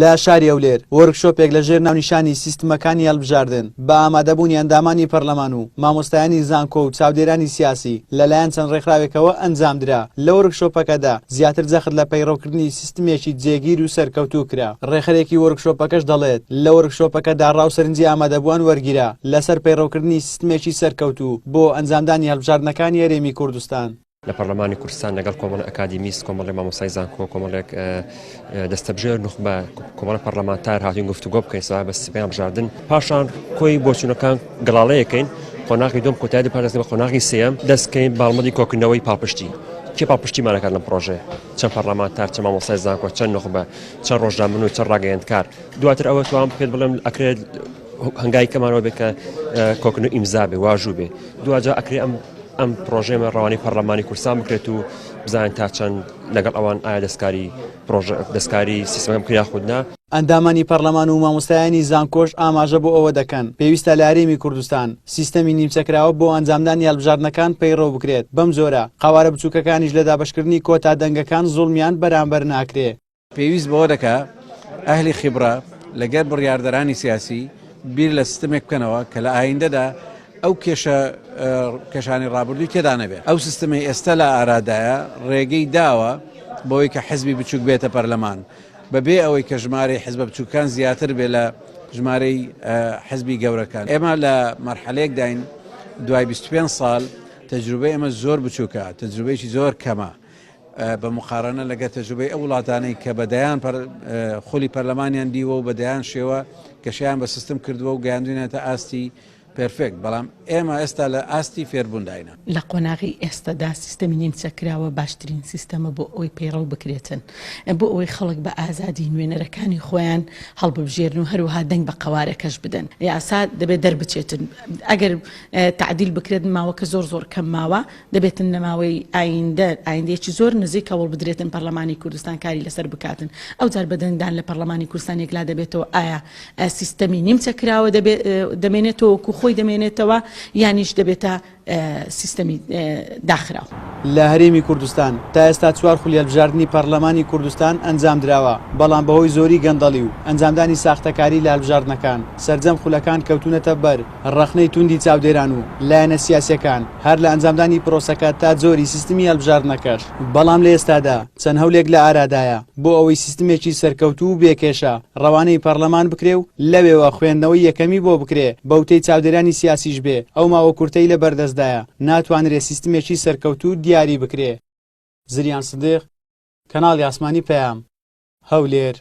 لە شاری ئەولێر وەرکشۆپێک لەژێر ناونیشانی سیستمەکانی هەڵبژاردن بە ئامادەبوونی ئەندامانی پەرلەمان و مامۆستایانی زانکۆ و چاودێرانی سیاسی لەلایەن چەند ڕێکخراوێکەوە ئەنجامدرا. لە وەرکشۆپەکەدا زیاتر جەخت لە پەیڕەوکردنی سیستمێکی جێگیر و سەرکەوتوو کرا. ڕێخەرێکی وەرکشۆپەکەش دەڵێت لە وەرکشۆپەکەدا ڕاوسەرنجی ئامادەبووان وەرگیرا لەسەر پەیڕەوکردنی سیستمێکی سەرکەوتوو بۆ ئەنجامدانی هەڵبژاردنەکانی هەرێمی کوردستان. لە پەرلەمانی کوردستان لەگەڵ کۆمەڵە ئەکادیمیست، کۆمەڵی مامۆستای زانکۆ، کۆمەڵێک دەستەبژێر نوخبە، کۆمەڵە پەرلەمانتار هاتوین گفتوگۆ بکەین سەبا بە سیستمی هەڵبژاردن. پاشان کۆی بۆچوونەکان گەڵاڵەیەکەین. قۆناغی دوم کۆتایی دەپاردەزین بە قۆناغی سێەم دەستکەین باڵمەدی کۆکردنەوەی پاڵپشتی. کێ پاڵپشتیمانەکات لەم پرۆژێ؟ چەند پەرلەمانتار، چەند مامۆستای زانکۆ، چەند نوخبە، چەند ڕۆژنامەنووس و چەند ڕاگەیەندکار. دواتر ئەوە توانم پێت بڵێم ئەکرێت هەنگاوی کەمانەوە بێت کە کۆکردنەوەی ئیمزا بێ، واژوو بێ. دوجا ئەکرێت ئەم پرۆژێمە ڕەوانەی پەرلەمانی کوردستان بکرێت و بزانین تا چەند لەگەڵ ئەوان ئایا دەستکاری سیستەمەکەم کرا خودنا. ئەندامانی پەرلەمان و مامۆستایانی زانکۆش ئاماژە بۆ ئەوە دەکەن پێویستە لە هەرێمی کوردستان سیستەمی نیمچەکراوە بۆ ئەنجامدانی هەڵبژاردنەکان پەیڕەو بکرێت. بەم جۆرە قاوارە بچووکەکانیش لە دابەشکردنی کۆتا دەنگەکان زوڵمیان بەرامبەر ناکرێ. پێویست بەوە دەکا ئەهلی خیبرە لەگەر بڕیاردەرانی سیاسی بیر لە سیستمێک بکەنەوە کە لە ئایندەدا ئەو کێشانی ڕابردووی تێدا نەبێت. ئەو سیستەمی ئێستا لە ئارادایە ڕێگەی داوە بۆی کە حزبی بچووک بێتە پەرلەمان بەبێ ئەوەی کە ژمارەی حزبە بچووکان زیاتر بێ لە ژمارەی حزبی گەورەکان. ئێمە لە مەرحەلەیەک داین دوای 25 ساڵ تەجروبەی ئەمە زۆر بچووکە، تەجروبەیەکی زۆر کەمە بە مقارنە لەگەڵ تەجروبەی ئەو وڵاتانەی کە بەدەیان خولی پەرلەمانیان دیوە و بەدەیان شێوە کەشیان بە سیستم کردووە و گەیاندوینێتە ئاستی پرفێکت. بەڵام ئێمە ئێستا لە ئاستی فێربوونداینە. لە قۆناغی ئێستادا سیستەمی نیمچەکراوە باشترین سیستەمە بۆ ئەوی پەیڕەو بکرێتن، بۆ ئەوەی خەڵک بە ئازادی نوێنەرەکانی خۆیان هەڵببژێرن و هەروەها دەنگ بە قەوارەکەش بدەن. یاسا دەبێت دەربچێتن. ئەگەر تعدیل بکرێت ماوەکە زۆر کەم ماوە دەبێتن نەماوەی ئایندەیەکی زۆر نزیک هەوڵ بدرێتن پەرلەمانی کوردستان کاری لەسەر بکاتن. ئەو جار بەدەنگدان لە پەرلەمانی کوردستان یەکلا دەبێتەوە ئایا سیستەمی نیمچەکراوە دەمێنێتەوە خۆی دەمێنێتەوە یانیش دەبێتە سیستەمی داخراو. لە هەرێمی کوردستان تا ئێستا 4 خولی هەڵبژاردننی پەرلەمانی کوردستان ئەنجام درراوە، بەڵام بەهۆی زۆری گەندەڵی و ئەنجامدانی ساختەکاری لە هەڵبژاردنەکان سەرجەم خولەکان کەوتونەتە بەر ڕەخنەی توندی چاودێران و لایەنە سیاسیەکان هەر لە ئەنجامدانی پرۆسەکە تا جۆری سیستمی هەڵبژاردنەکەش. بەڵام لە ئێستادا چەند هەولێک لە ئارادایە بۆ ئەوەی سیستمێکی سەرکەوتوو و بێکێشە ڕەوانەی پەرلەمان بکرێ و لەوێوە خوێندنەوەی یەکەمی بۆ بکرێ بەوتەی چاودێرانی سیاسیش بێ ئەو ماوە کورتەی لە بەردەستدایە ناتوانرێت سیستمێکی سەرکەوتوو دیاری بکرێ. زریان سدیق، کەناڵی ئاسمانی پەیام، هەولێر.